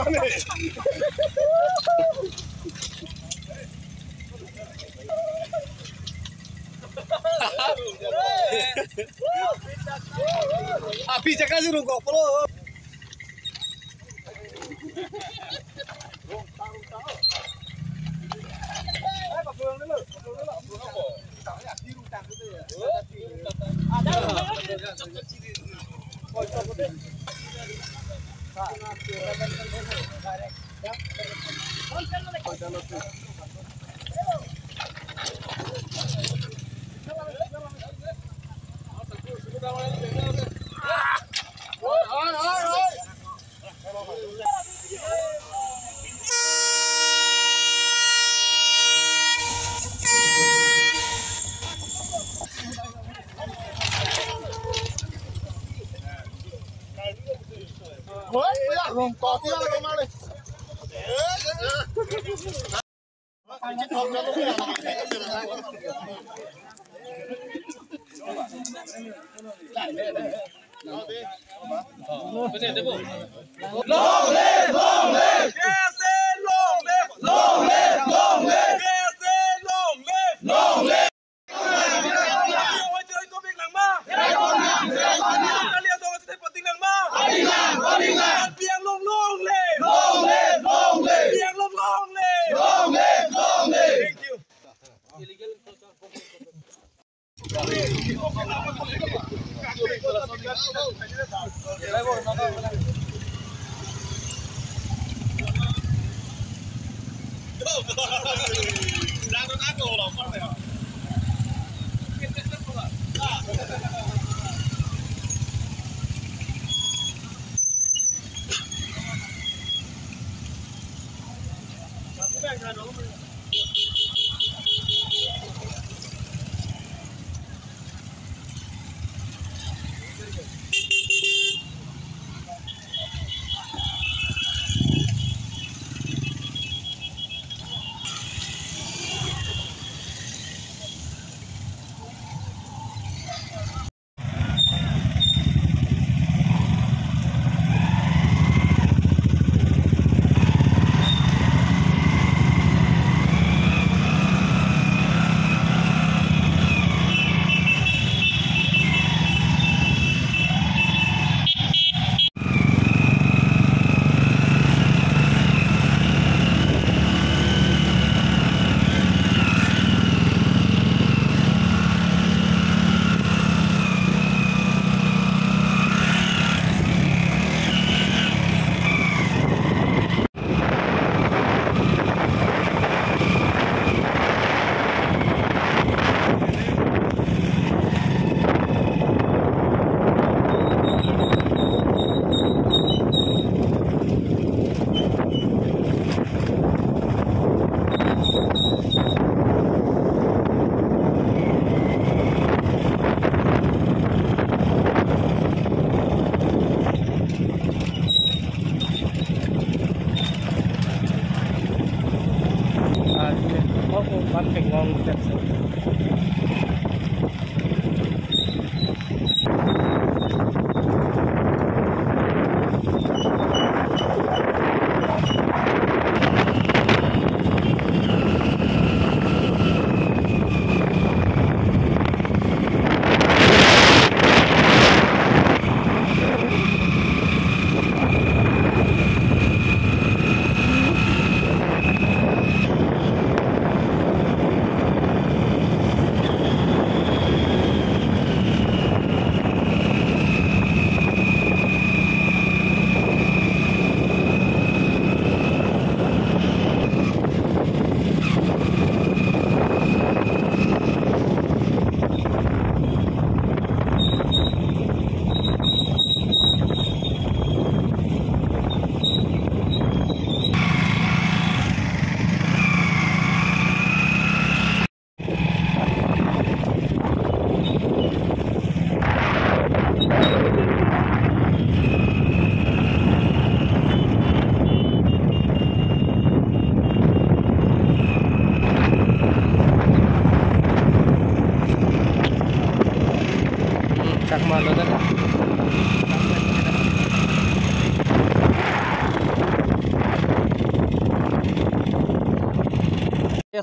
Api cakap je rungkok puluh. Rongkok dia lah kemana? Long live, long live. Yes, long live, long live, long live. Yes, long live, long live.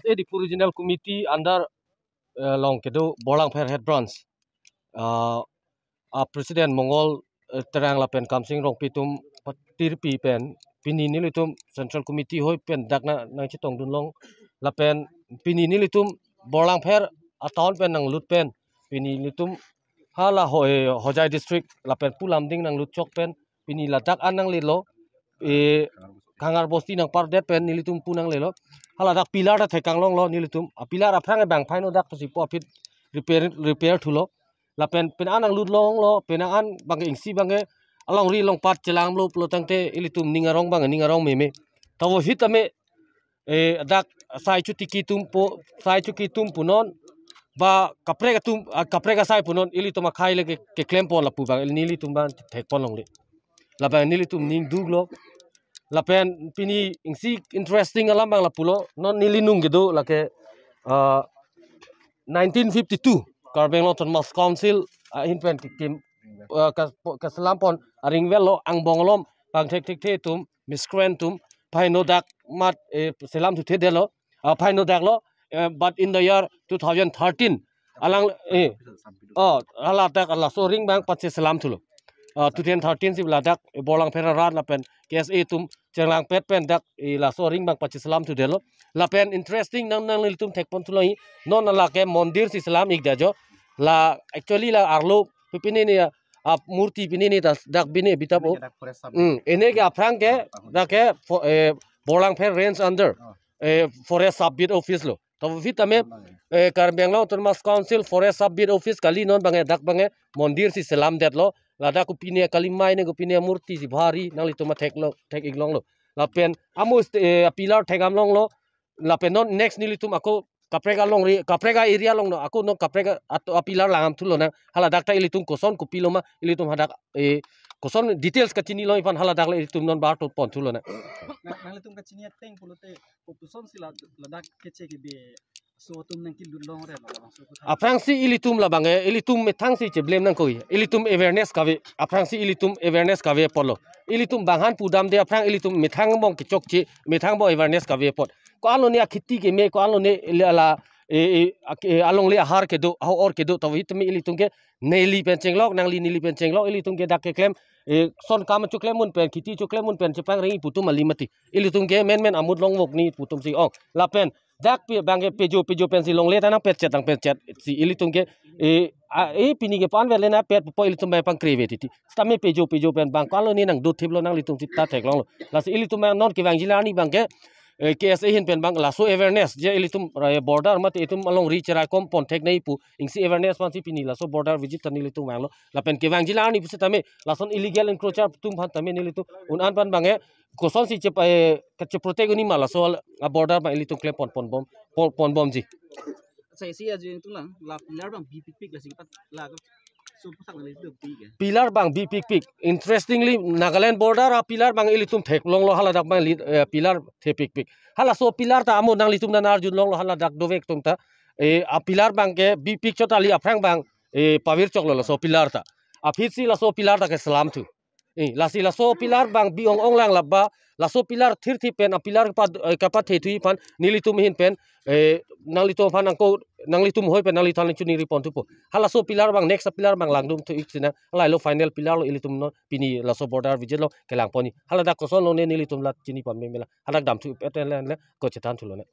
KSA Dipur Regional Committee under long kedo Bolang Pher Head Branch President Mongol terang la pen kamsing rong pitum tirpi pen pini nilitum Central Committee hoi pen dakna nang chitong dunlong la pen pini nilitum Bolang Pher ataun pen nang lut pen pini nilitum hala hojai district la pen pulam ding nang lut chok pen pini la dak anang lilo kangar bosti nang pardet pen nilitum punang lelo hala dak pilar da thekang long lo nilitum a pilar aprang e bang phaino dak si profit repair thulo la pen anang lut long lo pen an bang ingsi bang e along ri long pat chelang lo plo tangte ilitum ningarong meme tawo hitame dak sai chutiki tum punon ba kaprega sai punon ilitum khai le ke klem pon la pu bang nilitum ban thek pon long le la bang nilitum ning duglo la pen pini ingsi interesting alam bang la pulo non nilinung gitu la ke 1952 Karbeng Loton Mas Council in pen kim ka selampon aringwel lo ang bonglom bang thek tum miscreantum phaino dak mat selam thu the delo phaino dak lo but in the year 2013 alang ala dak ala so ring bang patse selam thulo 2013 sib ladak Bolang Pher rat la pen KSA tum chenglang pet pen dak la so ring bang pachi salam tu delo la pen interesting nang lil tum thek pon tuloi non la ke mondir si salam ik dajo la actually la arlo pipini ni murti pini ni dak bini bitabo ene ke aprang ke dak ke Bolang Pher range under forest subbit office lo to vitame Karbeng Loton Mas Council forest subbit office kali non bange dak bange mondir si salam det lo lada ku pinia kalimai ne ku pinia murti si bhari nang li tuma thek iglong lo la pen amus pilar thegam long lo la pen non next ni li tum ako kaprega area long no ako no kaprega pilar langam thulo na hala dakta ili tum koson ku piloma ili tum hadak koson details ka chini lo ipan hala dak ili tum non bar to pon thulo na nang li tum ka chini teng pulote popuson sila ladak keche ke be so tum nang ki long re aprang si ilitum la bange ilitum methang si cheblem nang koi ilitum awareness kave aprang si ilitum awareness kave polo ilitum banghan pudam de aprang ilitum methang bong ki chok chi methang bo awareness kave pot ko alone a khiti ke me ko alone la along le har ke do or ke do to hitme ilitum ke neli pen chenglok nang li nili pen chenglok ilitum ke dak ke klem son kam chuklem mun pen khiti chuklem mun pen chepang ri putum alimati ilitum ke men amud long wok ni putum si ong la pen dak pe bange pejo pensi long le tanang pet chat si ilitum ke pini ke pan vele na pet po ilitum ba pang creativity stame pejo pen bang kalo ni nang do thiblo nang litum ta thek long la si ilitum non ke bang jilani bang ke KSA hin pen bang la so awareness je ilitum border mat itum along reach ra kom pon thek nei pu ingsi awareness pan si pini la so border visit tani litum bang lo la pen ke bang jilani pu tame la son illegal encroacher tum phan tame ni litum un an pan bange koson si che protect ni mala so border ba ilitum klem pon bom ji sai si aje tulang la pilar bang big la sing pat la so pasak le do big pilar bang big interestingly Nagaland border pilar bang ilitum thek long lo hala dak bang pilar the big hala so pilar ta amo nang litum na arjun long lo hala dak dovek tum ta pilar bang ke big chotali aprang bang pavir chok lo so pilar ta afisi la so pilar ta ke salam thu la si la so pilar bang biong ong lang labba la so pilar thir pen a pilar pa the thui pan nilitum hin pen nang litum pan angko nang litum hoi pen nang litan chuni ri pon tu po hala so pilar bang next pilar bang langdum thu iksina lai lo final pilar lo ilitum no pini la so border visit lo kelang poni hala dak ko son lo ne nilitum la chini pon memela hala dam thu eten le ko chetan thu lo ne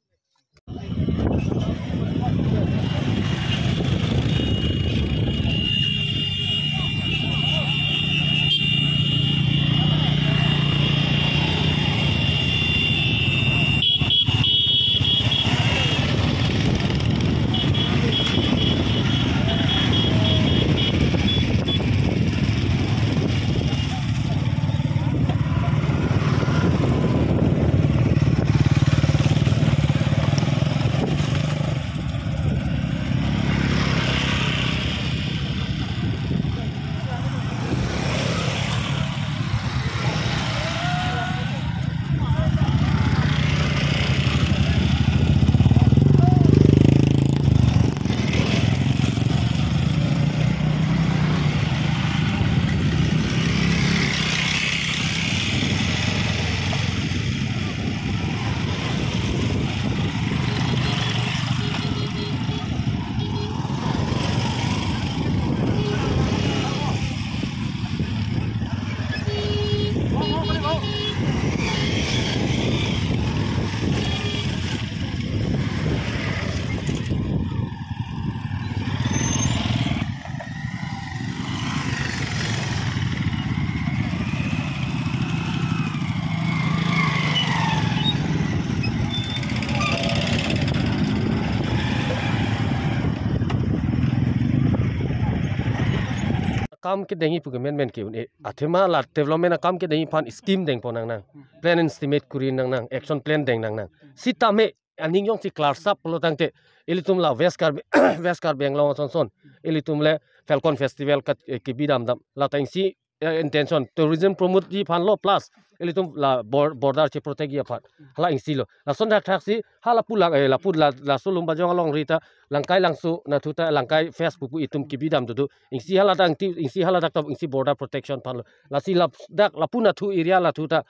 kam ke dengi pugemen men ke une athema la development kam ke dengi pan scheme deng ponang nang plan and estimate kurin nang nang action plan deng nang nang sitame aning yong si class up polo tangte ilitum la veskar benglong son ilitum le falcon festival kat ke bidam dam la tang si intention tourism promote di pan lo plus ilitum la border che protect ya pat hala insilo la son dak taksi hala pulang la put la sulum bajong along rita langkai langsu na thuta langkai facebook itum ki bidam tu ingsi hala dang ti ingsi hala dak top ingsi border protection pan la si la dak la puna thu area la thuta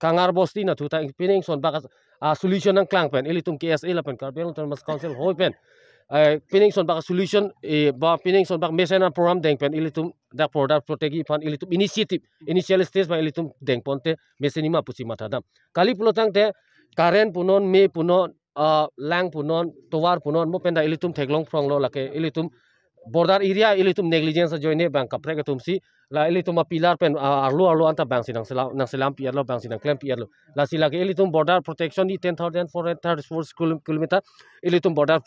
kangar bosti na thuta pining son bakas solution ang klang pen ilitum KSA la pen Carbon Termas Council hoi pen pining son bak solution ba pining son bak mesena program deng pen ilitum dak border protegi pan ilitum initial stage ba ilitum deng ponte mesenima pusi matadam kali pulotang te karen punon me punon lang punon towar punon mo penda ilitum theglong prong lo lake ilitum border area ilitum negligence joine bang kapre ka tumsi la ilitum a pilar pen arlo anta bang sinang selam piar lo bang sinang klem piar lo la sila ke ilitum border protection di 10,434 kilometer ilitum border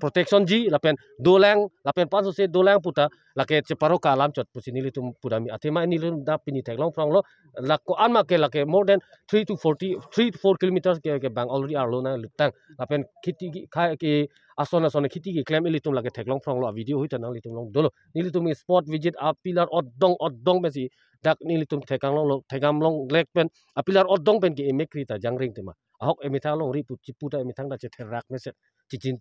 protection ji la pen dolang la pen panso se dolang puta la ke cheparo kalam chot pusi ilitum purami athema ilitum da pini theglong prong lo la ko anma ke la ke more than 3 to 4 kilometers ke bang already arlo na lutang la pen khiti khai ke asona khiti ki claim ilitum lage theklong prong lo video huita nang litum long dolo nilitum spot visit a pilar oddong besi dak nilitum thekang long thegam long lek pen a pilar oddong pen ki emekrita jangring tema ahok emitha long ri chiputa emithang da che therak meset chijin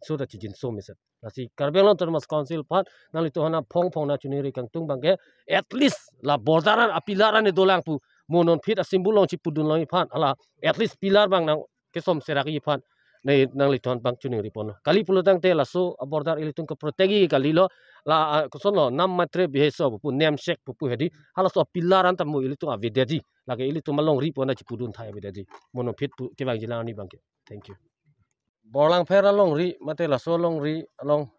so meset nasi Carbon Termas Council pat nang litu hana phong na chuniri kang tung bangke at least la bordaran a pilaran e dolang pu monon fit a simbol long chipudun long phan ala at least pilar bang nang kesom seraki phan nei nang liton bang chuni ripon kali pulutang te la so border ilitung ke protegi kali lo la kosono nam matre biheso pu nem shek pu hedi hala so pilaran tamu ilitung avideji lage ilitung malong ripon na chipudun thai avideji mono fit pu ke bang jilani bangke thank you borlang phera long ri mate la so long ri along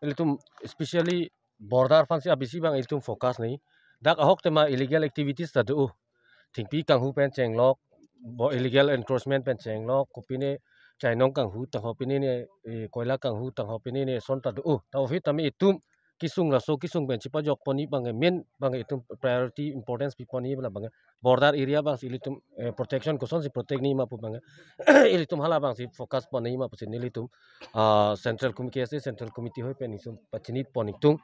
ilitum especially border fansi abisi bang ilitum focus nei dak ahok tema illegal activities ta du thingpi kang hu pen chenglok illegal encroachment pen chenglok kupine chai nong kang hu tang hopini ne koila kang hu tang hopini ne son ta du ta ofi tami itum kisung la so kisung ben chipa jok poni bang men bang itum priority importance pi poni bla bang border area bang ilitum protection ko son si protect ni ma pu bang ilitum hala bang si focus poni ma pu sin ilitum central committee hoi pen isum pachinit poni tung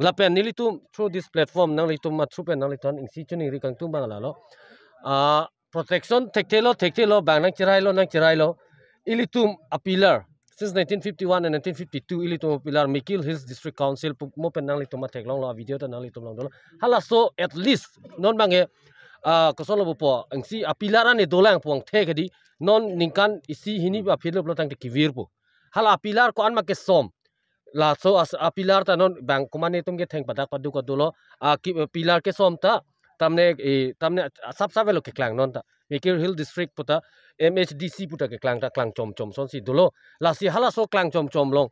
la pen ilitum through this platform nang ilitum ma through pen nang liton ingsi chuni ri kang tung bang la lo protection tektelo bang nang chirai lo ilitum a pillar since 1951 and 1952 ilitum a pillar Mikil Hills District Council mo penang litum theklong lo video ta nang litum long dolo hala so at least non bange kosolo po angsi a pilaran e dolang puang thekadi non ningkan isi hini ba philo tang te kivir po hala pilar ko an ma ke som la so a pilar ta non bang kumane tum ke theng padak padu ko dolo a pilar ke som ta tamne sab velo ke klang non ta Mikil Hill District puta MHDC puta ke klang chom son si dolo la si hala so klang chom long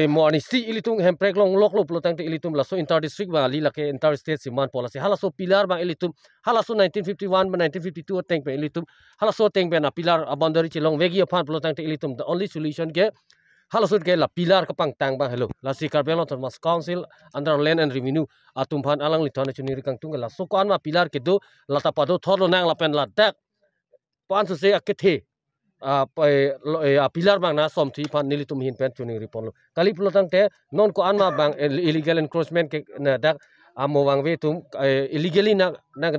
mo ani si ilitung hemprek long lok lo plotang te ilitum la so inter district ba li la ke inter state siman policy hala so pilar ba ilitum hala so 1951 ba 1952 teng pe ilitum hala so teng pe na pilar a boundary chilong vegi aphan plotang te ilitum the only solution ke hala so ke la pilar ka pang tang ba hello la si Carbon Termas Council under land and revenue atum phan alang litona chuni ri kang tung la so kan ma pilar ke do la ta pa do thorlo nang la pen la dak pan su se akethe pilar bang na som thi pan nilitum hin pen chuni ripon kali plotang te non ko anma bang illegal encroachment ke na dak amo wang ve tum illegally na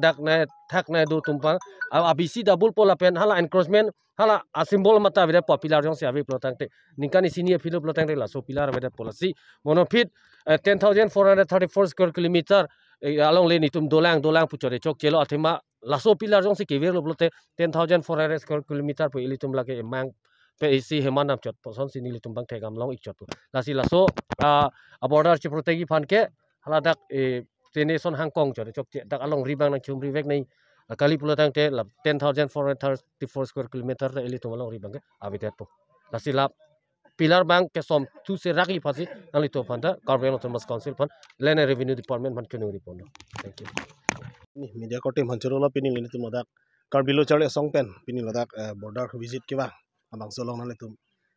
dak na thak na do tum pa abc double pola pen hala encroachment hala a symbol mata ve popular jong se ave plotang te ningkani senior philo plotang te la so pilar ve policy monofit 10,434 square kilometer along le nitum dolang puchore chok chelo athema laso pilar jong se kever lo blote 10,400 square kilometer pe ilitum lage mang pe isi hemanam chot poson sin ilitum bang thegam long ik chot lasi laso a border chi protegi phan ke hala dak tenation hangkong chot chok che dak along ribang nang chum rivek nei kali pulotang te 10,434 square kilometer ta ilitum along ribang ke avitet po lasi la pilar bank ke som tu se ragi phasi nang lito phanda Carbon Termas Council phan land and revenue department phan kenu ripon thank you media ko team hanchoro la pining ni tum ladak karbilo chale song pen pining ladak border visit ke ba abang so long na le tum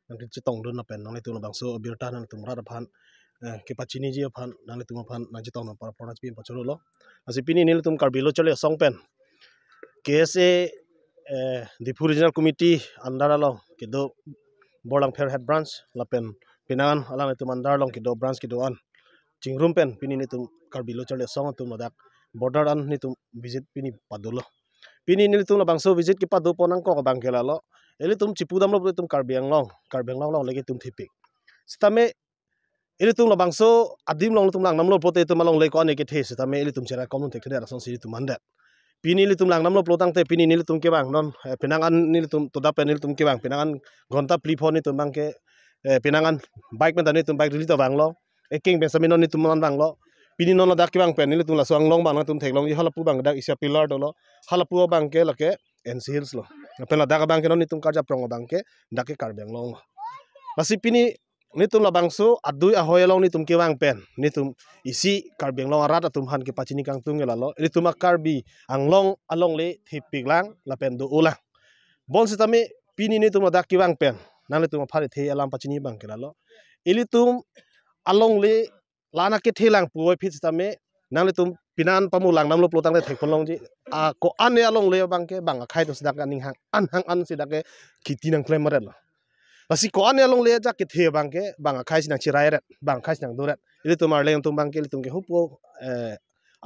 nang chi tong dun na pen nang le tum bang so birta nang tum ra da phan ke pachini ji phan nang tum phan nang ji taw na para pora pi pachoro lo asi pini nil tum karbilo chale song pen KSA Difu Regional Committee under along kido Borlang Fair Head Branch lapen pinangan alang itu mandar long kido branch kido an cingrum pen pini ni tum karbilo chale song tum madak border an ni tum visit pini padulo pini ni tum labang so visit ki padu ponang ko bang kelalo eli tum cipudam lo tum karbiang long lagi tum thipik stame eli tum labang so adim long tum lang nam lo pote tum long le ko ne ke the stame eli tum chera komun tek thera son siri tum mandat pini li tum lang nam lo plotang te pini ni li tum ke bang non pinangan ni li tum toda pen ni li tum ke bang pinangan gonta plifon ni tum bang ke pinangan bike men tani tum bike li to bang lo eking ben saminon ni tum man bang lo pini non dak ke bang pen ni li tum la suang long bang tum thek long ji halapu bang dak isya pillar do lo halapu bang ke la ke NC Hills lo pen la dak bang ke non ni tum karja prong bang ke dak ke karbeng long masih pini ni tum la bang so adui ahoy long ni tum ke bang pen ni tum isi karbeng long arat tum han ke pachini kang tung la lo ni tum karbi anglong along le thipik lang la pen do ulang bon sitame pini ni tum dak ke bang pen nang le tum phare the alam pachini bang ke la lo ili tum along le lana ke thelang puoi phit sitame nang le tum pinan pamulang nam lo plotang le thekpon long ji a ko ane along le bang ke bang khai to sidak aning hang an sidak ke khiti nang claim maret lo Basi ko ane along le ja ke the bang ke bang khai sinang chirai ret bang khai sinang doret ili tumar le tum bang ke ili tum ke hupo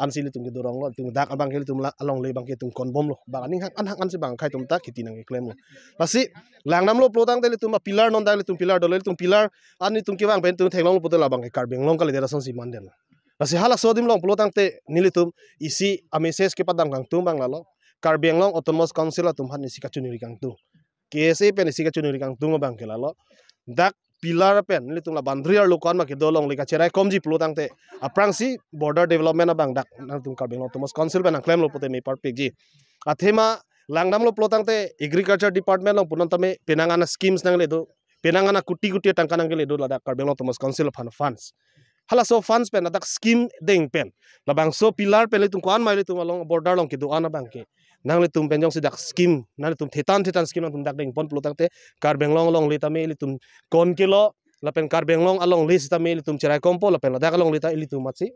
an sili tum ke dorong lo tum dak bang ke tum along le bang ke tum kon bom lo bang aning hang an si bang khai tum ta khiti nang ke claim lo basi lang nam lo plotang te tum pillar non dang le tum pillar do le tum pillar ani tum ke bang ben tum thenglong lo pote la bang ke karbeng long ka le dera son si mandel basi hala sodim long plotang te nili tum isi ameses ke padam kang tum bang la lo karbeng long autonomous council tum han isi ka chuniri kang tu KSA pen isi ka chunuri kang tungo bang kelalo dak pilar pen ni tung la bandriar lokon ma ke dolong leka cerai komji plotang te aprang si border development bang dak nang tung karbeng autonomous council pen claim lo pote me part pg athema langnam lo plotang te agriculture department lo punon tame penangana schemes nang le do penangana kuti tangka nang le do la dak karbeng autonomous council funds hala so funds pen dak scheme deng pen la bang so pilar pen le tung kwan mai le tung along border long ke do ana bang ke nang le tum penjong si dak scheme nang le tum thetan scheme tum dak deng pon plotang te karbeng long le tame le tum kon kilo la pen karbeng long along le si tame le tum cherai kompo la pen la dak along le ta ili tum matsi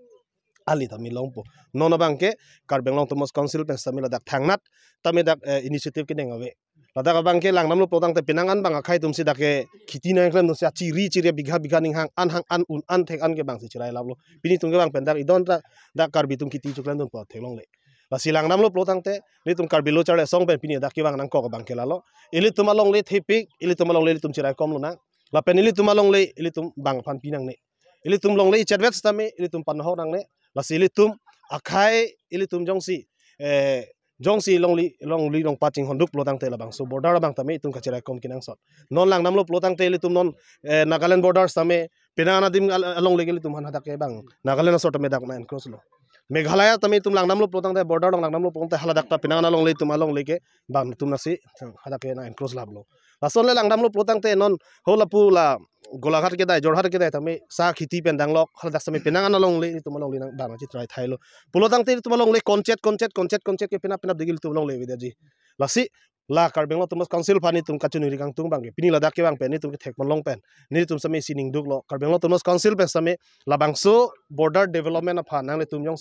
ali tami long po nona bang ke karbeng long autonomous council pen tame la dak thangnat tame dak initiative ke deng awe la dak bang ke lang nam lo plotang te pinangan bang khai tum si dak ke khiti nang klem tum si chiri bigha ning hang an thek an ke bang si cherai lablo pini tum ke bang pen dak idon dak karbi tum khiti chuklan tum pa thelong le la silang nam lo plotang te ni tum karbilo chale song pen pini dak ki bang nang ko bang ke la lo ili tum along le thepik ili tum along le tum cherai kom lo na la pen ili tum along le ili tum bang phan pinang ne ili tum long le chatwet stame ili tum pan ho nang ne la sili tum akhai ili tum jongsi long paching honduk plotang te la bang so border bang tame tum kacherai kom kinang sot non lang nam lo plotang te ili tum non Nagaland border tame pinana dim along le ili tum han hadak ke bang Nagaland sot me dak na cross lo Meghalaya tami tum lang namlo plotang te border lang namlo plotang te haladak ta pinangan along le tum along le ke bang tum nasi hadak ke na enclose lablo lason le lang namlo plotang te non hola pu la golaghat ke dai jorhat ke dai tami sa khiti pendang lok haladak sami pinangan along le tum along le nang bang chi try thailo plotang te tum along le conchet ke pina digil tum along le vidaji lasi la karbeng lo tumas council phani tum kachunuri kang tung bang pini ladak ke bang pen ni tum thek mon long pen ni tum sami sining duk lo karbeng lo tumas council pen sami labangso border development apha nang le tum jong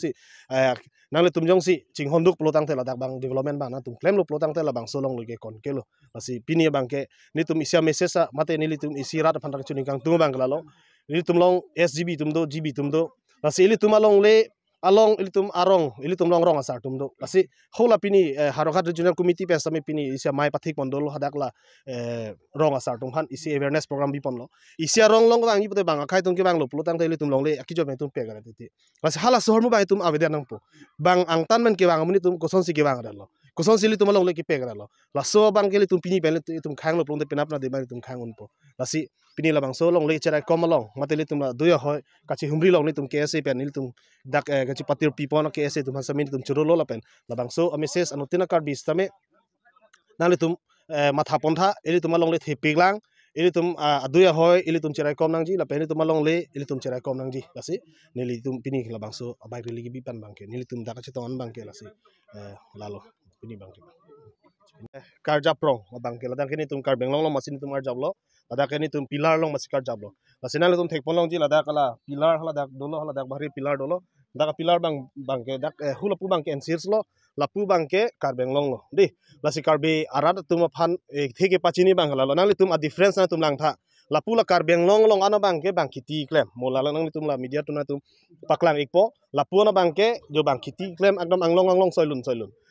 si ching honduk plotang te ladak bang development bang na tum claim lo plotang te labangso long lo ke kon ke lo asi pini bang ke ni tum isya message sa mate ni tum isi rat phan kachuni kang tung bang la lo ni tum long SGB tum do GB tum do asi ili tum along le along ilitum arong ilitum long asar tum do asi hola pini Harokat Regional Committee pe sami pini isia mai pathik mondol hadak la rong asar tum han isi awareness program bi pon lo isia rong long bang ipote bang khai tum ke bang lo plotang te ilitum long le akijo me tum pe gara ti asi hala sohor mu bang tum abedan nang po bang ang tan men ke bang muni tum koson si ke bang lo koson sili tum long le ki pe gara lo la so bang ke tum pini ben tum khang lo plong te penap na de bang tum khang un po asi pini la bang so long le cherai kom long mateli tum la duya hoy kachi humri long ni tum KSA pen ni tum dak kachi patir pipon KSA tum samin tum churo lo la pen la bang so ameses anutina kar bis tame nali tum matha pontha eli tum long le thepiklang ili tum aduya hoy ili tum cherai kom nang ji la pen tum long le ili tum cherai kom nang ji lasi nili tum pini la bang so abai ri ligi bi pan bang ke nili tum dak chi ton bang ke lasi lalo pini bang ke karja prong bang ke la dak ni tum kar benglong lo masin tum ar jablo ladak ini tum pilar long masikar jablo lasinal tum thek polong ji ladak kala pilar ladak dolo ladak bahari pilar dolo dak pilar bang ke dak hulapu bang ke ensirs lo lapu bang ke karbeng long lo di lasikar be arad tum phan theke pachini bang la nang tum a difference na tum lang tha lapu la karbeng long long ana bang ke bang kiti klem mola la nang tum la media tu na tum paklang ikpo lapu na bang ke jo bang kiti klem akdam anglong soilun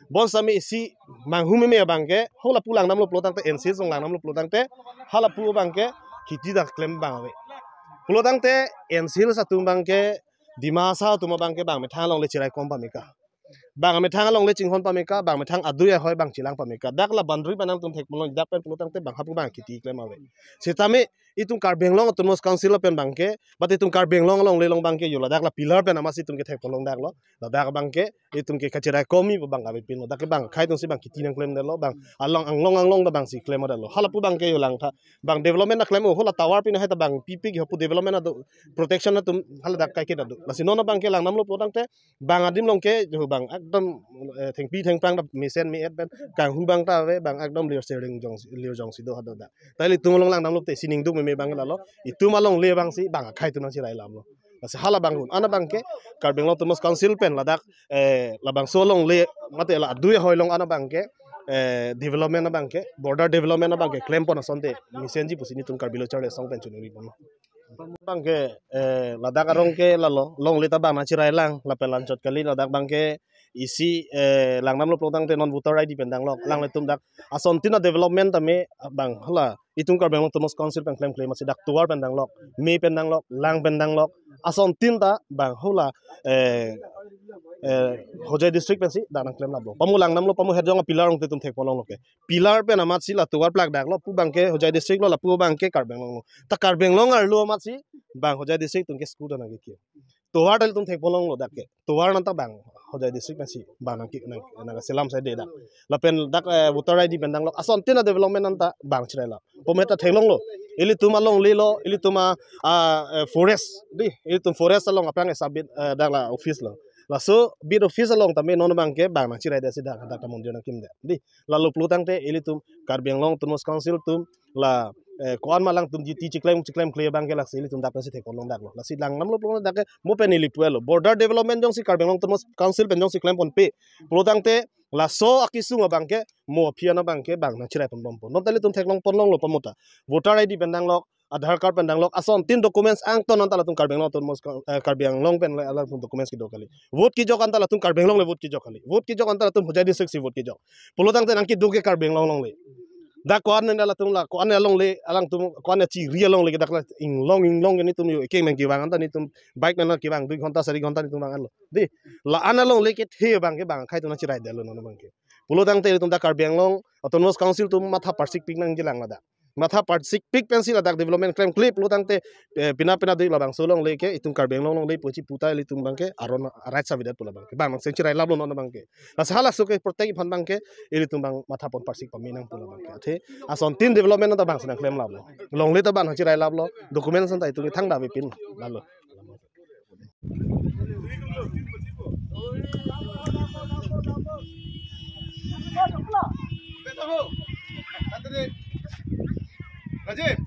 bon sami isi manghumi me bang ke hola pulang nam lo plotang te ensis song lang nam lo plotang te hala pu bang ke kiti dak klem bang ave plotang te ensil satu bang ke dimasa tu bang ke bang me thang long le chirai kom pamika bang me thang long le chinghon pamika bang me thang aduya hoy bang chilang pamika dak la bandri banang tum thek molong dak pen plotang te bang hapu bang kiti klem ave setame itung karbeng long tumos council pen bang ke bat itung karbeng long long le long bang ke yola dak la pilar pen amasi tum ke thek polong dak lo dak bang ke itung ke kachirai komi bang ave pin lo dak bang khai tung si bang kiti nang klem de lo bang anglong da bang si klem da lo halapu bang ke yolang tha bang development na klem o hola tower pin ha ta bang pipi ki hopu development na protection na tum hala dak kai ke da lasi no na bang ke lang nam lo plotang te bang adim long ke jo bang akdam theng pang da misen mi et ben kang hu bang ta ve bang akdam liu jong si do ha da tai tum long lang nam lo te sining du me bang la lo itu malong le bang si bang khai tu nang si rai lam lo lasi hala bang hun ana bang ke karbeng long tumos council pen la dak la bang so long le mate la du hoy long ana bang ke development na bang ke border development na bang ke claim pon asonte misen ji pusini tum karbilo chale song pen chunuri pon bang ke ladak arong ke lalo long le ta bang na chirai lang la pelan chot kali ladak bang ke isi lang nam lo plotang te non voter id pendang lok lang le tum dak asontina development tame bang hala itung karbeng long tumos council pen claim asi dak tuar pendang lok me pendang lok lang pendang lok asontin ta bang hala hojai district pensi danang claim labo pamulang nam lo pamu hedjong pilar ong te tum thek polong loke pilar pen amat si la tuar plak dak lo pu bang ke hojai district lo la pu bang ke karbeng long ta karbeng long ar lo amat si bang hojai district tum ke school na ki tuar dal tum thek polong lo dak ke tuar na ta bang hojai district pensi bang ki na selam sai de dak la pen dak voter id pendang lok asontina development anta bang chirai la pometa thelong lo ili tuma long le lo ili tuma forest di ili tum forest along apang sabit dak la office lo laso bid office along tame non bang ke bang na chirai de sida dak tamon jona kim de di lalu plutang te ili tum karbeng long tumos council tum la kuan malang tum jiti ciklem clear bang ke la ili tum dak si te kolong dak lo la si lang nam lo plong dak mo pen ili puelo border development jong si karbeng long tumos council pen jong si klem pon pe plutang te la so akisunga bang ke mo phiana bang ke bang na chirai pon pon non tali tum thek long pon long lo pamuta voter id pendang lok Aadhaar card pendang lok ason 3 documents ang ton antala tung karbeng long tumos karbeng long pen ala tung documents ki dokali vote ki jok antala tung karbeng long le vote ki jokali vote ki jok antala tung hojai district si vote ki jok polotang te nangki duke karbeng long long le da kuan ne ala tung la kuan long le alang tum kuan chi ria long le dak la ing long ni tum yo ke men ki bang anta ni tum bike na ki bang 2 ghonta 4 ghonta ni tum bang lo di la ana long le ke the bang ke bang khai tu na chirai de lo no bang ke polotang te tum da karbeng long autonomous council tum matha parsik ping nang jilang la da matha parsik pik pensil adak development claim clip lutang te pina de labang solong leke itung karbeng long le pochi putai le tung bangke aron right savidat pula bangke bang senchirai lablo non bangke ashala suke protect phan bangke ili tung bang matha pon parsik paminang pula bangke the ason 3 development ta bang sana claim lablo long le ta bang chirai lablo document san tai tung thang da be pin lablo Rajib